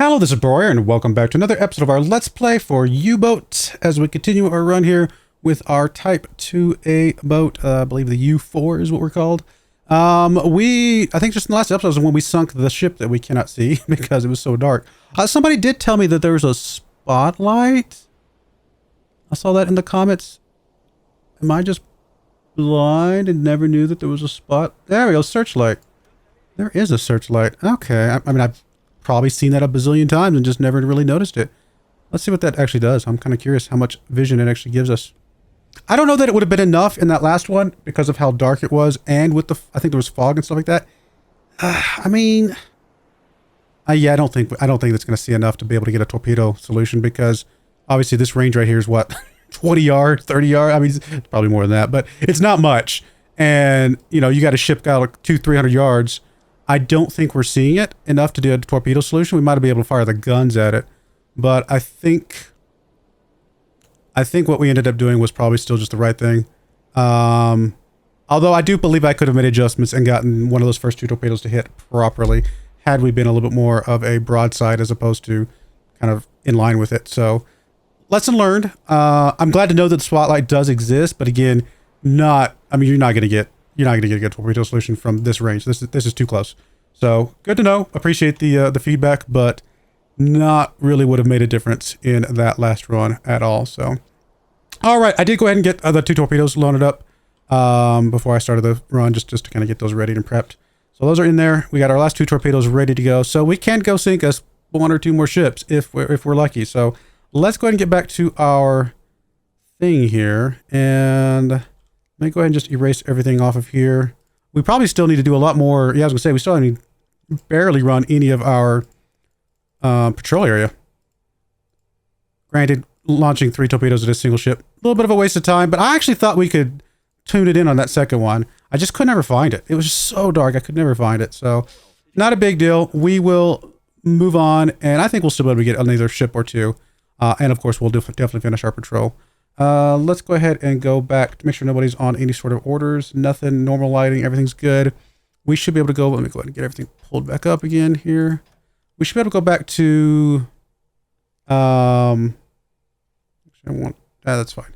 Hello, this is Broyar, and welcome back to another episode of our Let's Play for U-Boat as we continue our run here with our Type 2A boat. I believe the U4 is what we're called. I think just in the last episode was when we sunk the ship that we cannot see because it was so dark. Somebody did tell me that there was a spotlight. I saw that in the comments. Am I just blind and never knew that there was a spot? There we go, searchlight. There is a searchlight. Okay, I mean, I've probably seen that a bazillion times and just never really noticed it. Let's see what that actually does. I'm kind of curious how much vision it actually gives us. I don't know that it would have been enough in that last one because of how dark it was, and with the, I think there was fog and stuff like that. I mean, yeah, I don't think it's going to see enough to be able to get a torpedo solution because obviously this range right here is what, 20 yards, 30 yards. I mean, it's probably more than that, but it's not much. And you know, you got a ship out like 200-300 yards. I don't think we're seeing it enough to do a torpedo solution. We might be able to fire the guns at it, but I think what we ended up doing was probably still just the right thing. Although I do believe I could have made adjustments and gotten one of those first two torpedoes to hit properly had we been a little bit more of a broadside as opposed to kind of in line with it. So lesson learned. I'm glad to know that the spotlight does exist, but again, you're not going to get a good torpedo solution from this range. This is too close. So good to know. Appreciate the feedback, but not really would have made a difference in that last run at all. So, all right, I did go ahead and get the two torpedoes loaded up before I started the run, just to kind of get those ready and prepped. So those are in there. We got our last two torpedoes ready to go. So we can go sink us one or two more ships if we're lucky. So let's go ahead and get back to our thing here and let me go ahead and just erase everything off of here. We probably still need to do a lot more. Yeah, I was gonna say we still need to barely run any of our patrol area. Granted, launching 3 torpedoes at a single ship, a little bit of a waste of time, but I actually thought we could tune it in on that second one. I just could never find it. It was just so dark, I could never find it. So not a big deal. We will move on, and I think we'll still be able to get another ship or two. And of course, we'll definitely finish our patrol. Let's go ahead and go back to make sure nobody's on any sort of orders. Nothing, normal lighting, everything's good. We should be able to go, let me go ahead and get everything pulled back up again here. We should be able to go back to, that's fine.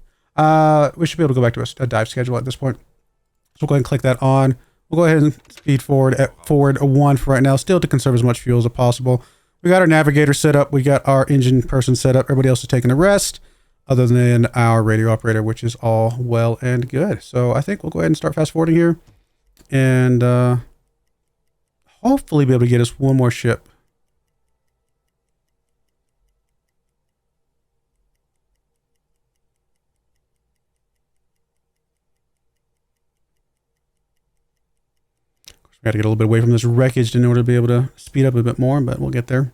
We should be able to go back to a dive schedule at this point. So we'll go ahead and click that on. We'll go ahead and speed forward at forward 1 for right now, still to conserve as much fuel as possible. We got our navigator set up. We got our engine person set up. Everybody else is taking a rest, other than our radio operator, which is all well and good. So I think we'll go ahead and start fast forwarding here and hopefully be able to get us one more ship. Of course, we got to get a little bit away from this wreckage in order to be able to speed up a bit more, but we'll get there.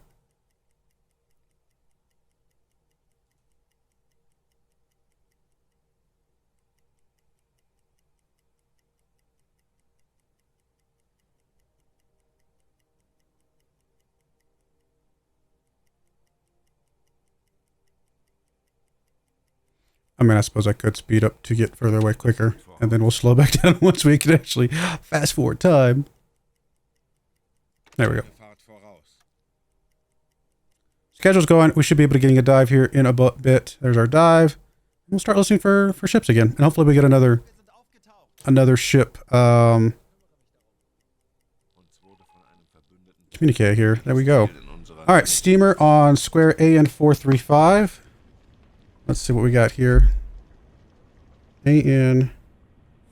I mean, I suppose I could speed up to get further away quicker, and then we'll slow back down once we can actually fast forward time. There we go. Schedule's going. We should be able to getting a dive here in a bit. There's our dive. We'll start listening for ships again, and hopefully we get another ship. Communicate here. There we go. All right, steamer on square AN 435. Let's see what we got here. AN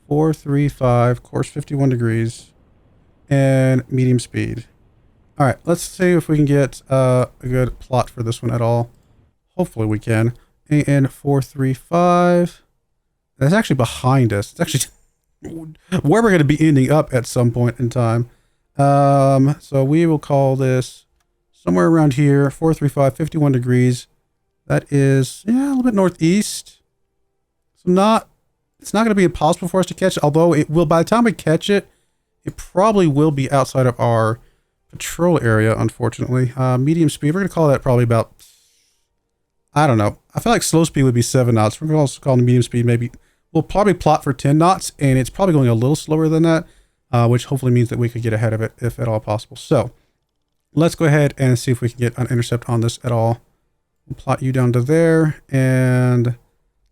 435, course 51 degrees, and medium speed. All right, let's see if we can get a good plot for this one at all. Hopefully we can. AN 435. That's actually behind us. It's actually where we're going to be ending up at some point in time. So we will call this somewhere around here, 435, 51 degrees. That is, yeah, a little bit northeast. So it's not going to be impossible for us to catch it, although it will, by the time we catch it, it probably will be outside of our patrol area, unfortunately. Medium speed, we're going to call that probably about, I don't know. I feel like slow speed would be 7 knots. We're going to also call the medium speed maybe, we'll probably plot for 10 knots, and it's probably going a little slower than that, which hopefully means that we could get ahead of it if at all possible. So let's go ahead and see if we can get an intercept on this at all. We'll plot you down to there, and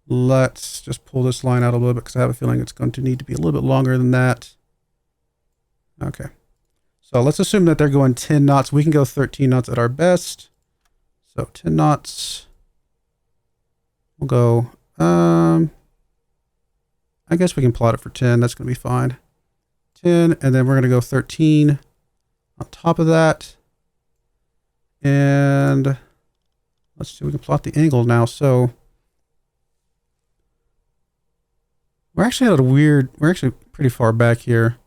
let's just pull this line out a little bit because I have a feeling it's going to need to be a little bit longer than that. Okay. So let's assume that they're going 10 knots. We can go 13 knots at our best. So 10 knots. We'll go, I guess we can plot it for 10. That's going to be fine. 10, and then we're going to go 13 on top of that. And let's see, we can plot the angle now. So we're actually at a weird, we're actually pretty far back here.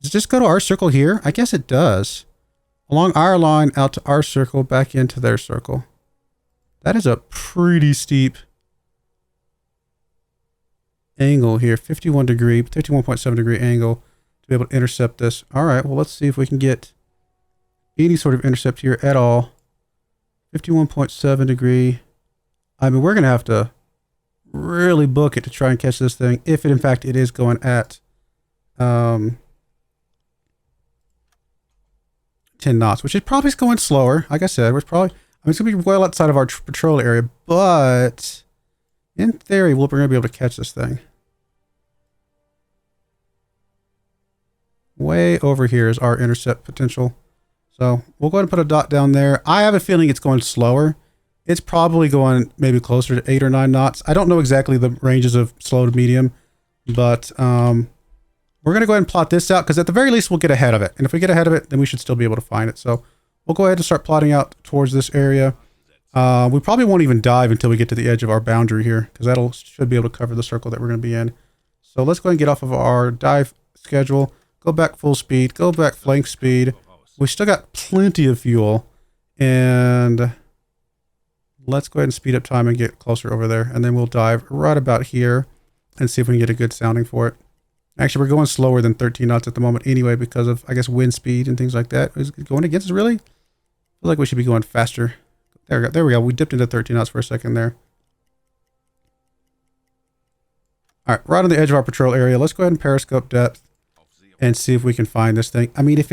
Does it just go to our circle here? I guess it does. Along our line, out to our circle, back into their circle. That is a pretty steep angle here. 51 degree, 51.7 degree angle to be able to intercept this. All right, well, let's see if we can get any sort of intercept here at all. 51.7 degree. I mean, we're going to have to really book it to try and catch this thing. If it, in fact, it is going at 10 knots, which is probably going slower. Like I said, we're probably, I mean, it's going to be well outside of our patrol area, but in theory, we're going to be able to catch this thing. Way over here is our intercept potential. So we'll go ahead and put a dot down there. I have a feeling it's going slower. It's probably going maybe closer to 8 or 9 knots. I don't know exactly the ranges of slow to medium, but we're going to go ahead and plot this out because at the very least we'll get ahead of it. And if we get ahead of it, then we should still be able to find it. So we'll go ahead and start plotting out towards this area. We probably won't even dive until we get to the edge of our boundary here because that'll should be able to cover the circle that we're going to be in. So let's go ahead and get off of our dive schedule. Go back full speed. Go back flank speed. We still got plenty of fuel. And let's go ahead and speed up time and get closer over there. And then we'll dive right about here and see if we can get a good sounding for it. Actually, we're going slower than 13 knots at the moment anyway because of, I guess, wind speed and things like that. Is it going against us, really? I feel like we should be going faster. There we go. There we go. We dipped into 13 knots for a second there. All right, right on the edge of our patrol area. Let's go ahead and periscope depth and see if we can find this thing. I mean, if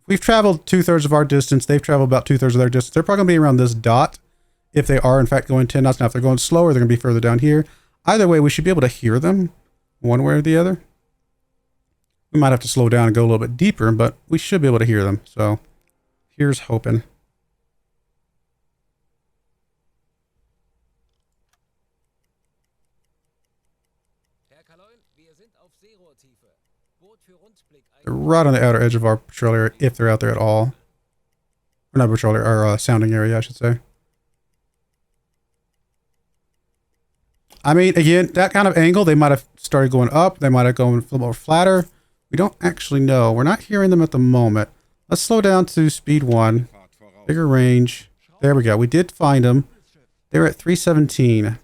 we've traveled 2/3 of our distance, they've traveled about 2/3 of their distance. They're probably going to be around this dot if they are, in fact, going 10 knots. Now, if they're going slower, they're going to be further down here. Either way, we should be able to hear them one way or the other. We might have to slow down and go a little bit deeper, but we should be able to hear them. So here's hoping. They're right on the outer edge of our patrol area, if they're out there at all. Or not patrol area, our sounding area, I should say. I mean, again, that kind of angle, they might have started going up. They might have gone a little more flatter. We don't actually know. We're not hearing them at the moment. Let's slow down to speed 1. Bigger range. There we go. We did find them. They're at 317.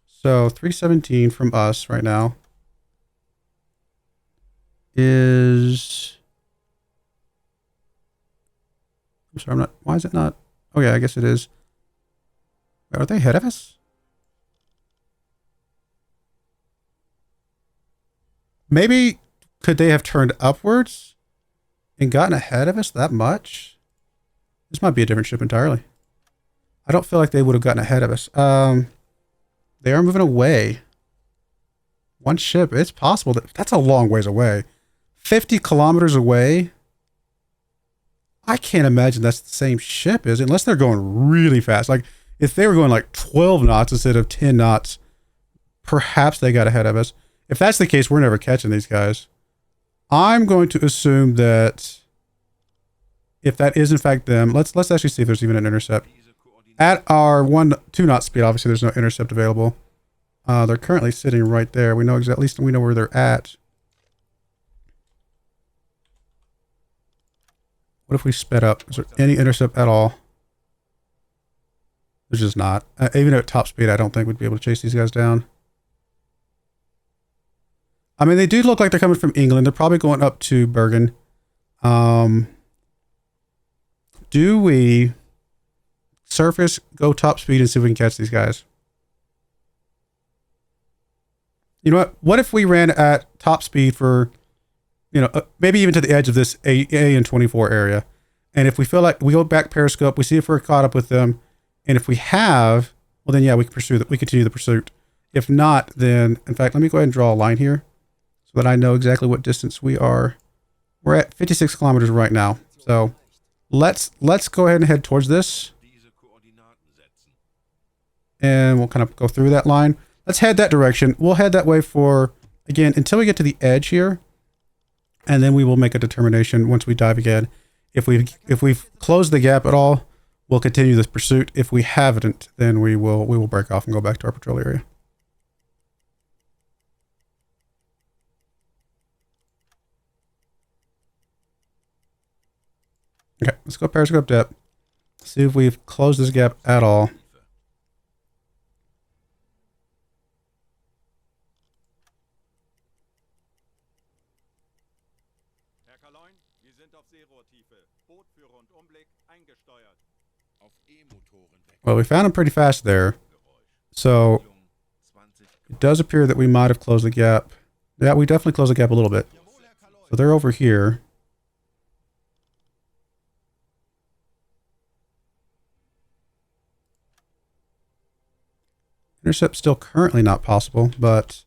So 317 from us right now is... I'm sorry, I'm not... Why is it not... Oh yeah, I guess it is. Are they ahead of us? Maybe could they have turned upwards and gotten ahead of us that much? This might be a different ship entirely. I don't feel like they would have gotten ahead of us. They are moving away. One ship. It's possible that's a long ways away. 50 kilometers away. I can't imagine that's the same ship, is it? Unless they're going really fast. Like if they were going like 12 knots instead of 10 knots, perhaps they got ahead of us. If that's the case, we're never catching these guys. I'm going to assume that if that is in fact them, let's actually see if there's even an intercept. At our 2 knot speed, obviously there's no intercept available. They're currently sitting right there. We know at least we know where they're at. What if we sped up? Is there any intercept at all? There's just not. Even at top speed, I don't think we'd be able to chase these guys down. I mean, they do look like they're coming from England. They're probably going up to Bergen. Do we surface, go top speed, and see if we can catch these guys? You know what? What if we ran at top speed for, you know, maybe even to the edge of this A and 24 area. And if we feel like we go back periscope, we see if we're caught up with them. And if we have, well then yeah, we can pursue that. We continue the pursuit. If not, then in fact, let me go ahead and draw a line here so that I know exactly what distance we are. We're at 56 kilometers right now. So let's go ahead and head towards this. And we'll kind of go through that line. Let's head that direction. We'll head that way for, again, until we get to the edge here. And then we will make a determination once we dive again. If we've closed the gap at all, we'll continue this pursuit. If we haven't, then we will break off and go back to our patrol area. Okay, let's go periscope depth. See if we've closed this gap at all. Well, we found them pretty fast there. So it does appear that we might have closed the gap. Yeah, we definitely closed the gap a little bit. So they're over here. Intercept still currently not possible, but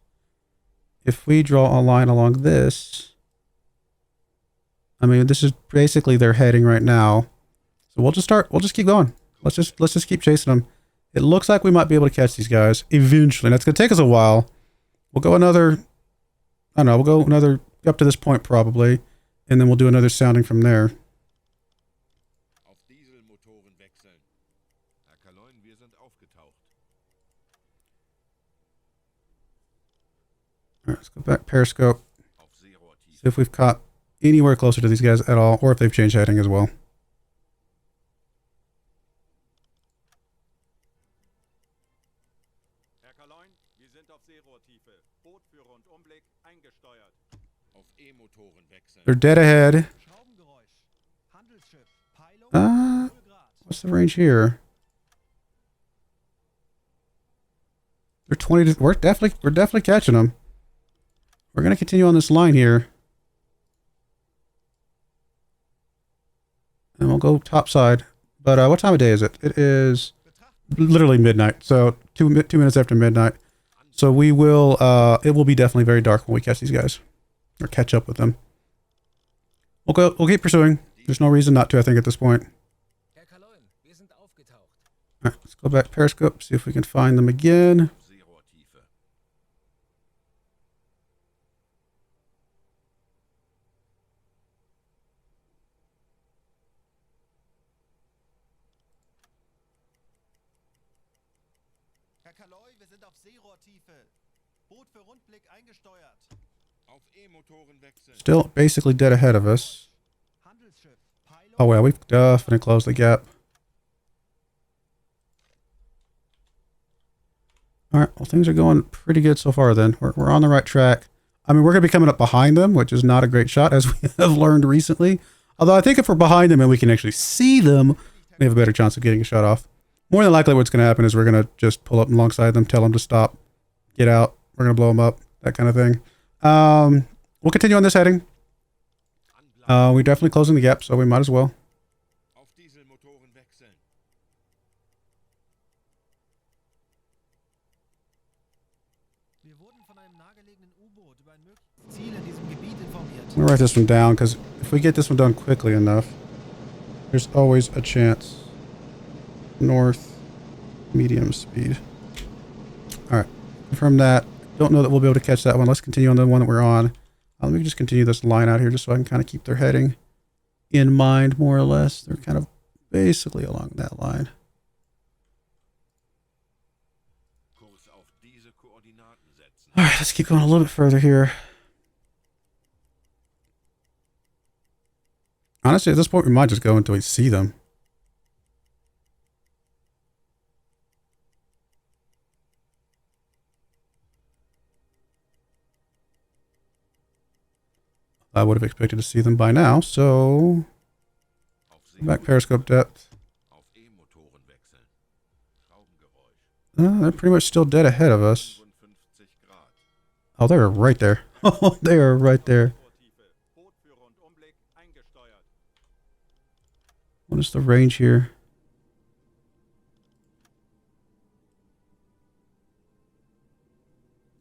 if we draw a line along this, I mean, this is basically their heading right now. So we'll just keep going. Let's just keep chasing them. It looks like we might be able to catch these guys eventually. And that's going to take us a while. We'll go another, I don't know, we'll go another up to this point probably. And then we'll do another sounding from there. Alright, let's go back periscope. See if we've caught anywhere closer to these guys at all, or if they've changed heading as well. They're dead ahead. What's the range here? They're 20 to, we're definitely catching them. We're going to continue on this line here. And we'll go top side. But what time of day is it? It is literally midnight. So 2 minutes after midnight. So we will, it will be definitely very dark when we catch these guys. Or catch up with them. We'll keep pursuing. There's no reason not to, I think, at this point. Alright, let's go back periscope, see if we can find them again. Still basically dead ahead of us. Oh well, we've definitely closed the gap. Alright, well things are going pretty good so far then. We're on the right track. I mean, we're going to be coming up behind them, which is not a great shot, as we have learned recently. Although I think if we're behind them and we can actually see them, we have a better chance of getting a shot off. More than likely what's going to happen is we're going to just pull up alongside them, tell them to stop, get out, we're going to blow them up, that kind of thing. We'll continue on this heading. We're definitely closing the gap, so we might as well. I'm going to write this one down, because if we get this one done quickly enough, there's always a chance. North, medium speed. Alright, confirm that. Don't know that we'll be able to catch that one. Let's continue on the one that we're on. Let me just continue this line out here just so I can kind of keep their heading in mind, more or less. They're kind of basically along that line. Alright, let's keep going a little bit further here. Honestly, at this point, we might just go until we see them. I would have expected to see them by now, so back periscope depth. They're pretty much still dead ahead of us. Oh, they're right there. Oh, they are right there. What is the range here?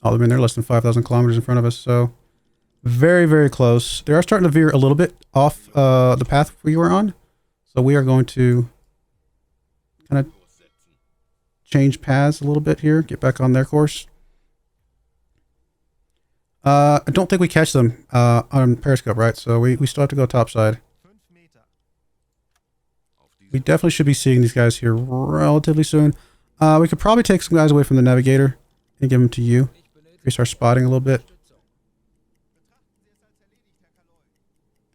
Oh, I mean, they're less than 5,000 kilometers in front of us, so very, very close. They are starting to veer a little bit off the path we were on, so we are going to kind of change paths a little bit here, get back on their course. I don't think we catch them on Periscope, right? So we still have to go topside. We definitely should be seeing these guys here relatively soon. We could probably take some guys away from the navigator and give them to you. Increase our spotting a little bit.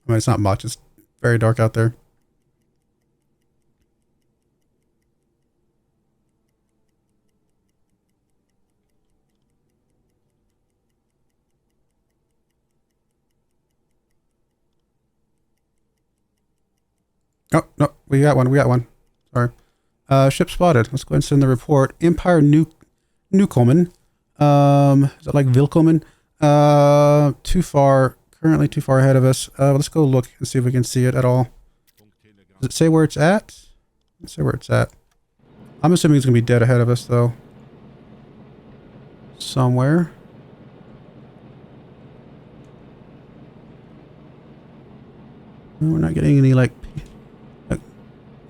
I mean, it's not much. It's very dark out there. Oh, no, we got one. We got one. Sorry. Ship spotted. Let's go ahead and send the report. Empire Newcomen. Is that like Willkommen? Too far. Currently too far ahead of us. Let's go look and see if we can see it at all. Does it say where it's at? Let's say where it's at. I'm assuming it's going to be dead ahead of us, though. Somewhere. We're not getting any, like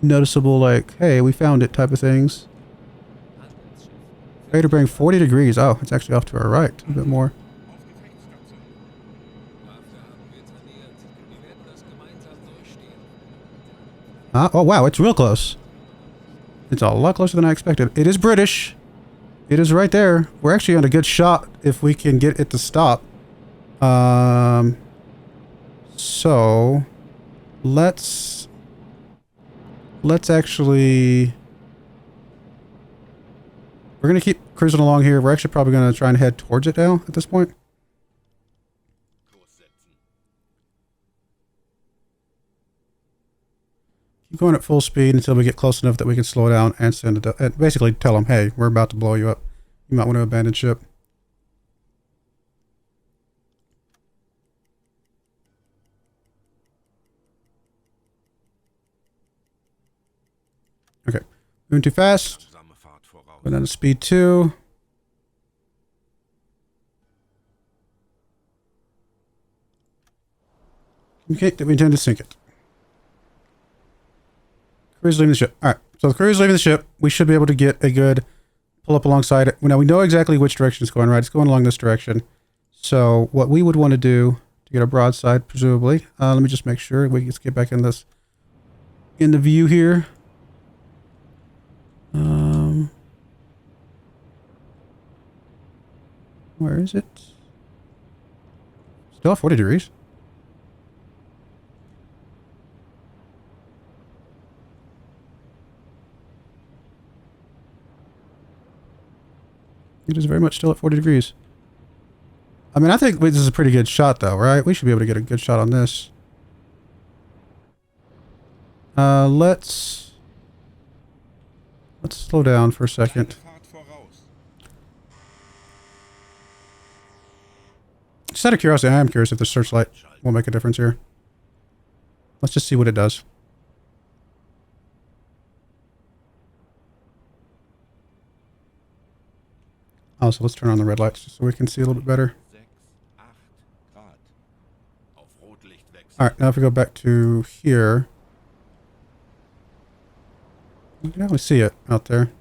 noticeable, like, hey, we found it type of things. Rate of bearing 40 degrees. Oh, it's actually off to our right a bit more. Oh, wow, it's real close. It's a lot closer than I expected. It is British. It is right there. We're actually on a good shot if we can get it to stop. So let's actually, we're going to keep cruising along here. We're actually probably going to try and head towards it now at this point. Keep going at full speed until we get close enough that we can slow down and send it, and basically tell them, hey, we're about to blow you up. You might want to abandon ship. Okay, moving too fast. Go down to speed 2. Okay, we intend to sink it. Crew is leaving the ship. Alright, so the crew is leaving the ship. We should be able to get a good pull up alongside it. Now we know exactly which direction it's going, right? It's going along this direction. So what we would want to do to get a broadside, presumably, let me just make sure we can get back in this, in the view here. Where is it? Still at 40 degrees. It is very much still at 40 degrees. I mean, I think this is a pretty good shot, though, right? We should be able to get a good shot on this. Let's slow down for a second. Just out of curiosity, I am curious if the searchlight will make a difference here. Let's just see what it does. Oh, so let's turn on the red lights so we can see a little bit better. Alright, now if we go back to here, we can only see it out there.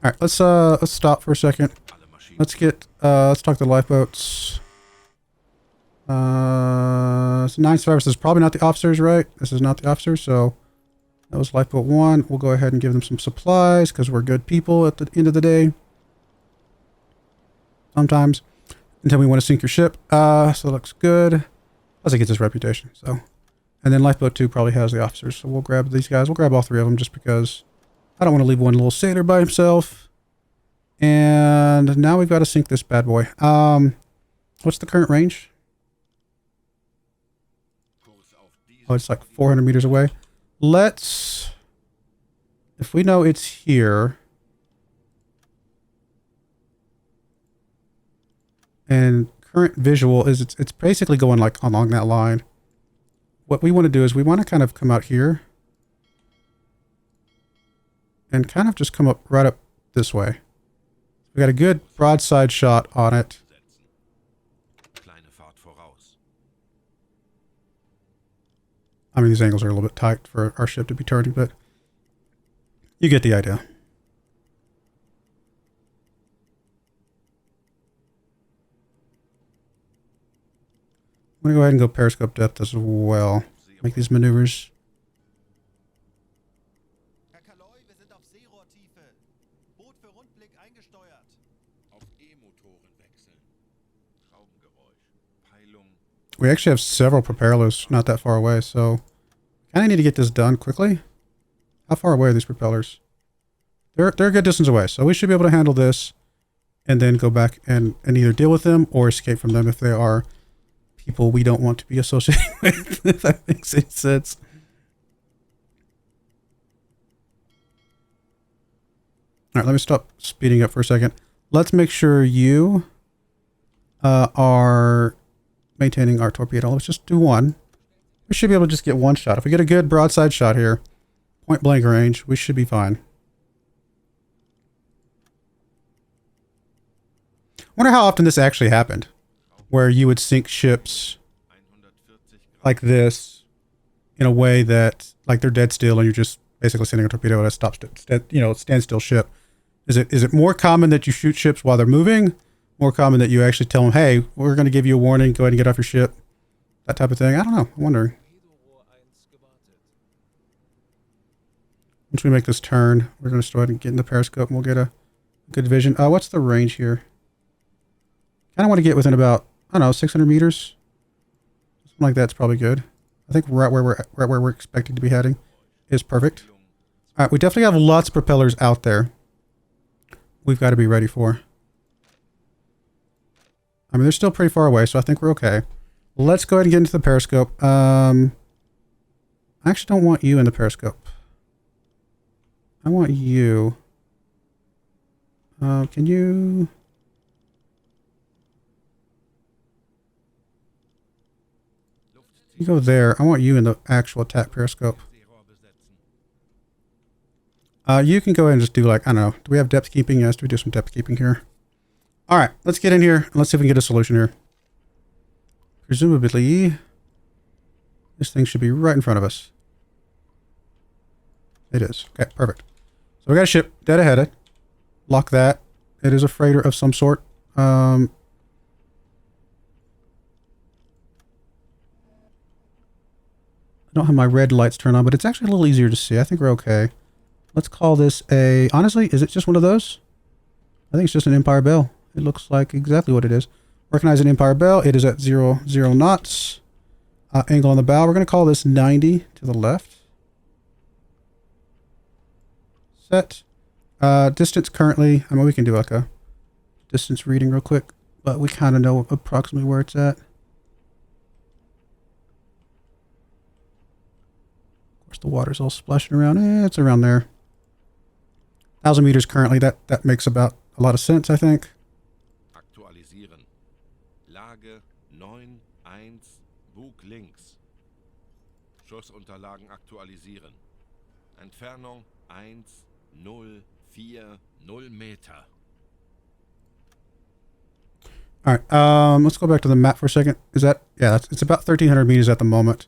Alright, let's stop for a second. Let's talk to the lifeboats. So 9 survivors. This is probably not the officers, right? This is not the officers, so that was lifeboat 1. We'll go ahead and give them some supplies because we're good people at the end of the day. Sometimes. Until we want to sink your ship. So it looks good. Plus it gets its reputation, so. And then lifeboat 2 probably has the officers, so we'll grab these guys. We'll grab all 3 of them just because I don't want to leave one little sailor by himself. And now we've got to sink this bad boy. What's the current range? Oh, it's like 400 meters away. Let's, if we know it's here, And current visual is it's basically going like along that line. What we want to do is we want to kind of come out here and kind of just come up right up this way. We got a good broadside shot on it. I mean, these angles are a little bit tight for our ship to be turning, but you get the idea. I'm going to go ahead and go periscope depth as well. Make these maneuvers. We actually have several propellers not that far away, so kind of need to get this done quickly. How far away are these propellers? They're a good distance away, so we should be able to handle this and then go back and either deal with them or escape from them if they are people we don't want to be associated with, if that makes any sense. All right, let me stop speeding up for a second. Let's make sure you are maintaining our torpedo. Let's just do one. We should be able to just get one shot. If we get a good broadside shot here, point blank range, we should be fine. I wonder how often this actually happened, where you would sink ships like this in a way that, like, they're dead still and you're just basically sending a torpedo at a standstill ship. Is it more common that you shoot ships while they're moving? More common that you actually tell them, hey, we're going to give you a warning, go ahead and get off your ship? That type of thing. I don't know. I'm wondering. Once we make this turn, we're going to start and get in the periscope and we'll get a good vision. What's the range here? Kind of want to get within about, I don't know, 600 meters. Something like that's probably good. I think right where we're expected to be heading is perfect. All right, we definitely have lots of propellers out there. We've got to be ready for. I mean, they're still pretty far away, so I think we're okay. Let's go ahead and get into the periscope. I actually don't want you in the periscope. I want you. Can you... You go there. I want you in the actual attack periscope. You can go ahead and just do, like, I don't know. Do we have depth keeping? Yes, do we do some depth keeping here? All right, let's get in here and let's see if we can get a solution here. Presumably, this thing should be right in front of us. It is. Okay, perfect. So we got a ship dead ahead. Lock that. It is a freighter of some sort. I don't have my red lights turned on, but it's actually a little easier to see. I think we're okay. Let's call this a... Honestly, is it just one of those? I think it's just an Empire Bell. It looks like exactly what it is. Recognize an Empire Bell. It is at 0 knots. Angle on the bow. We're going to call this 90 to the left. Set. Distance currently. I mean, we can do like a distance reading real quick, but we kind of know approximately where it's at. Of course, the water's all splashing around. It's around there. 1,000 meters currently. That makes about a lot of sense, I think. Aktualisieren. Lage 9-1 Bug links. Schussunterlagen aktualisieren. Entfernung 1,040 Meter. All right, let's go back to the map for a second. Is that, yeah, it's about 1,300 meters at the moment.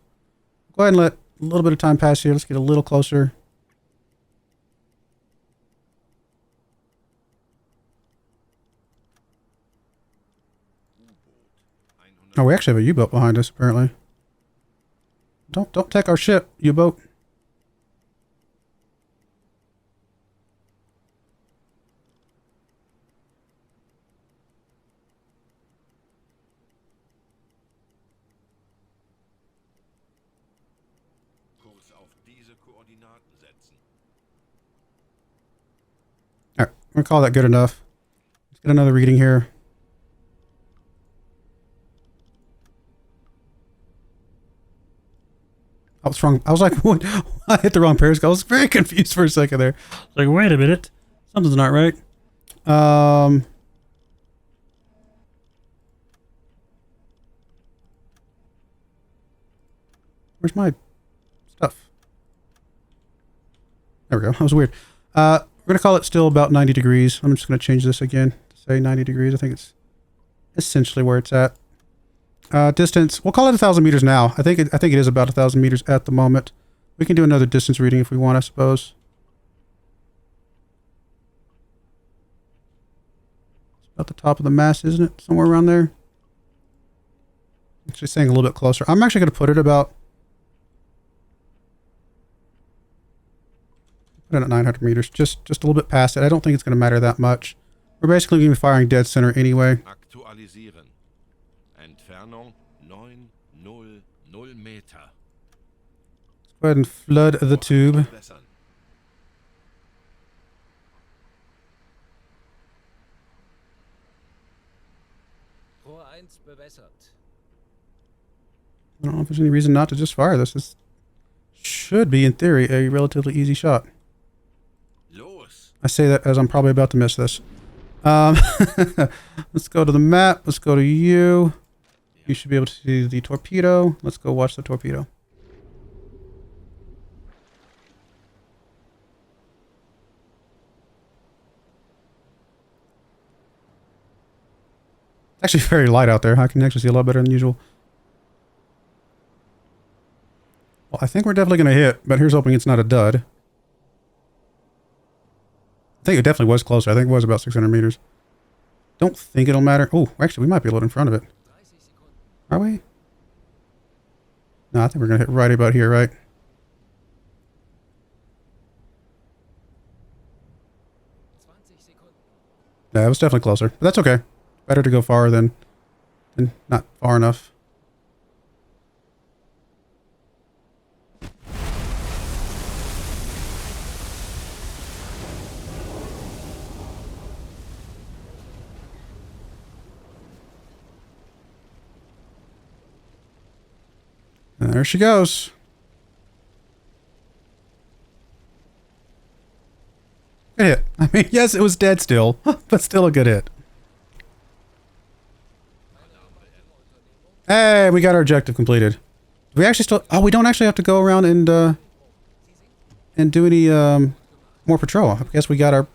Go ahead and let a little bit of time pass here. Let's get a little closer. Oh, we actually have a U-boat behind us, apparently. Don't take our ship, U-boat. Alright, I'm gonna call that good enough. Let's get another reading here. I was wrong. I was like, what? I hit the wrong periscope. I was very confused for a second there. Like, wait a minute. Something's not right. Where's my stuff? There we go. That was weird. We're going to call it still about 90 degrees. I'm just going to change this again to say 90 degrees. I think it's essentially where it's at. Distance, we'll call it 1,000 meters now. I think it is about 1,000 meters at the moment. We can do another distance reading if we want, I suppose. It's about the top of the mast, isn't it? Somewhere around there. Actually staying a little bit closer. I'm actually going to put it about... Put it at 900 meters. Just a little bit past it. I don't think it's going to matter that much. We're basically going to be firing dead center anyway. Aktualisieren. Entfernung 900 Meter. Let's go ahead and flood the tube. Verbessern. Rohr 1 bewässert. I don't know if there's any reason not to just fire this. This should be, in theory, a relatively easy shot. Los. I say that as I'm probably about to miss this. Let's go to the map. Let's go to you. You should be able to see the torpedo. Let's go watch the torpedo. It's actually very light out there. I can actually see a lot better than usual. Well, I think we're definitely going to hit, but here's hoping it's not a dud. I think it definitely was closer. I think it was about 600 meters. Don't think it'll matter. Oh, actually, we might be a little in front of it. Are we? No, I think we're going to hit right about here, right? Yeah, it was definitely closer. But that's okay. Better to go far than not far enough. And there she goes. Good hit. I mean, yes, it was dead still, but still a good hit. Hey, we got our objective completed. Do we actually still... Oh, we don't actually have to go around and do any more patrol. I guess we got our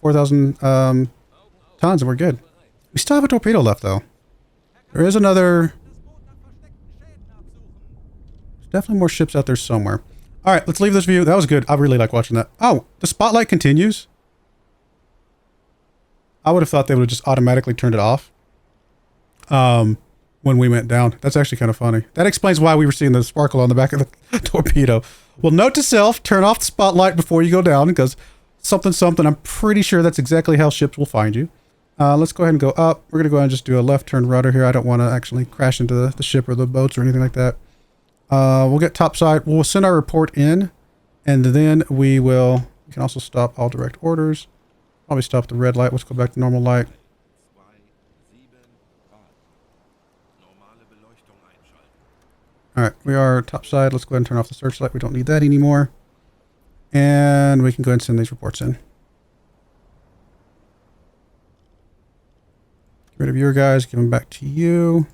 4,000 tons and we're good. We still have a torpedo left, though. There is another... Definitely more ships out there somewhere. All right, let's leave this view. That was good. I really like watching that. Oh, the spotlight continues. I would have thought they would have just automatically turned it off when we went down. That's actually kind of funny. That explains why we were seeing the sparkle on the back of the torpedo. Well, note to self, turn off the spotlight before you go down because something, I'm pretty sure that's exactly how ships will find you. Let's go ahead and go up. We're going to go ahead and just do a left turn rudder here. I don't want to actually crash into the ship or the boats or anything like that. We'll get topside. We'll send our report in, and then we can also stop all direct orders. Probably stop the red light. Let's go back to normal light. All right, we are topside. Let's go ahead and turn off the searchlight. We don't need that anymore. And we can go ahead and send these reports in. Get rid of your guys. Give them back to you.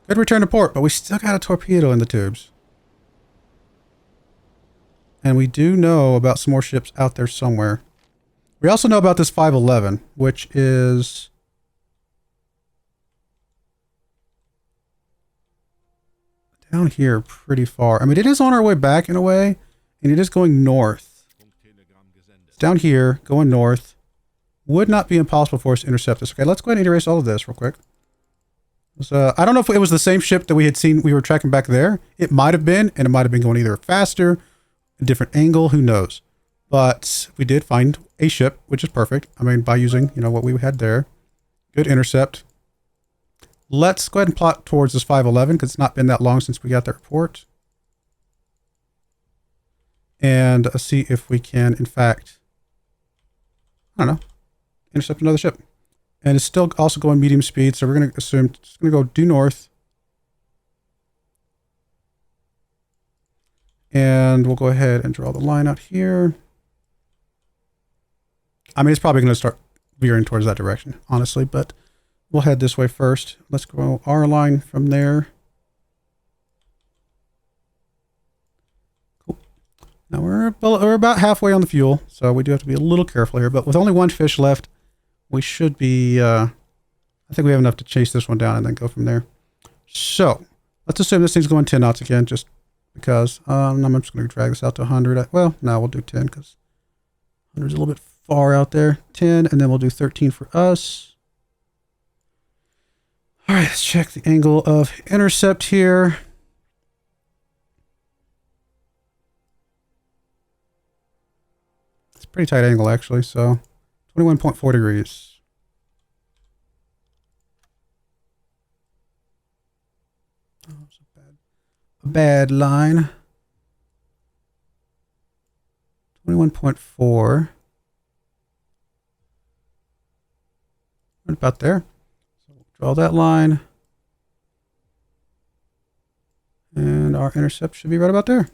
Good return to port, but we still got a torpedo in the tubes. And we do know about some more ships out there somewhere. We also know about this 511, which is... down here pretty far. I mean, it is on our way back in a way, and it is going north. It's down here, going north. Would not be impossible for us to intercept this. Okay, let's go ahead and erase all of this real quick. I don't know if it was the same ship that we had seen we were tracking back there. It might have been, and it might have been going either faster, a different angle, who knows. But we did find a ship, which is perfect. I mean, by using, what we had there. Good intercept. Let's go ahead and plot towards this 511, because it's not been that long since we got that report. And see if we can, in fact, I don't know, intercept another ship. And it's still also going medium speed, so we're going to assume it's going to go due north. And we'll go ahead and draw the line out here. I mean, it's probably going to start veering towards that direction, honestly, but we'll head this way first. Let's go our line from there. Cool. Now we're about halfway on the fuel, so we do have to be a little careful here. But with only one fish left, we should be. I think we have enough to chase this one down and then go from there. So let's assume this thing's going 10 knots again, just because. I'm just going to drag this out to 100. Well, no, we'll do 10 because 100's a little bit far out there. 10, and then we'll do 13 for us. All right, let's check the angle of intercept here. It's a pretty tight angle, actually, so 21.4 degrees. Oh, it's a bad line. 21.4. Right about there. So we'll draw that line. And our intercept should be right about there.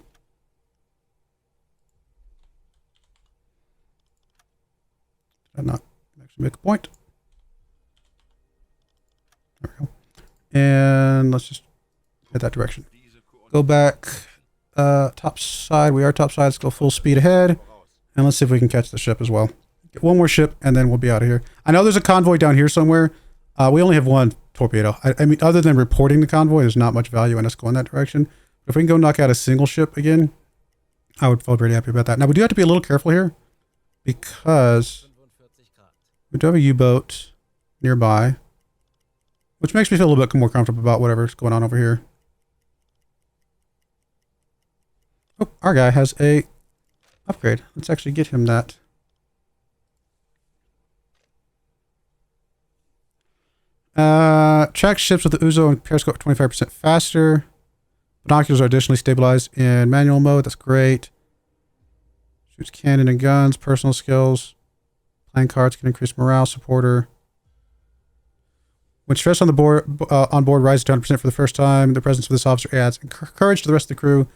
Did I not actually make a point? There we go. And let's just head that direction. Go back top side. We are top side. Let's go full speed ahead. And let's see if we can catch the ship as well. Get one more ship and then we'll be out of here. I know there's a convoy down here somewhere. We only have one torpedo. I mean, other than reporting the convoy, there's not much value in us going that direction. But if we can go knock out a single ship again, I would feel pretty happy about that. Now, we do have to be a little careful here because we do have a U-boat nearby, which makes me feel a little bit more comfortable about whatever's going on over here. Oh, our guy has a upgrade. Let's actually get him that. Track ships with the Uzo and periscope 25% faster. Binoculars are additionally stabilized in manual mode. That's great. Shoots cannon and guns. Personal skills. Playing cards can increase morale. Supporter. When stress on the board rises to 100% for the first time, the presence of this officer adds courage to the rest of the crew.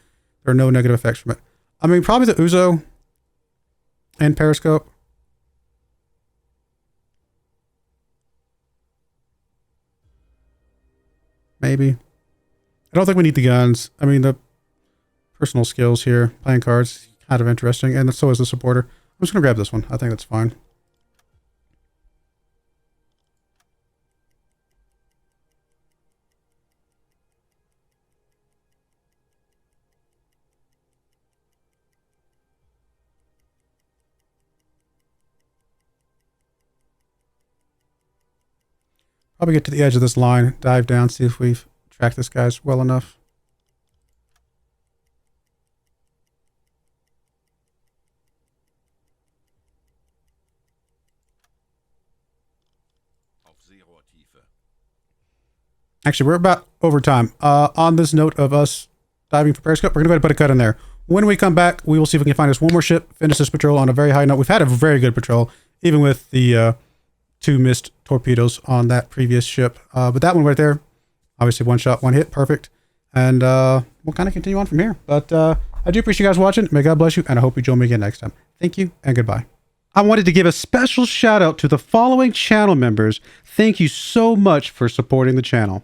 There are no negative effects from it. I mean, probably the Uzo and periscope. Maybe. I don't think we need the guns. I mean, the personal skills here, playing cards, kind of interesting. And so is the supporter. I'm just going to grab this one. I think that's fine. Probably get to the edge of this line, dive down, see if we've tracked this guy well enough. Actually, we're about over time. On this note of us diving for periscope, we're going to go ahead and put a cut in there. When we come back, we will see if we can find us one more ship, finish this patrol on a very high note. We've had a very good patrol, even with the 2 missed torpedoes on that previous ship. But that one right there, obviously 1 shot, 1 hit, perfect. And we'll kind of continue on from here. But I do appreciate you guys watching. May God bless you, and I hope you join me again next time. Thank you, and goodbye. I wanted to give a special shout out to the following channel members. Thank you so much for supporting the channel.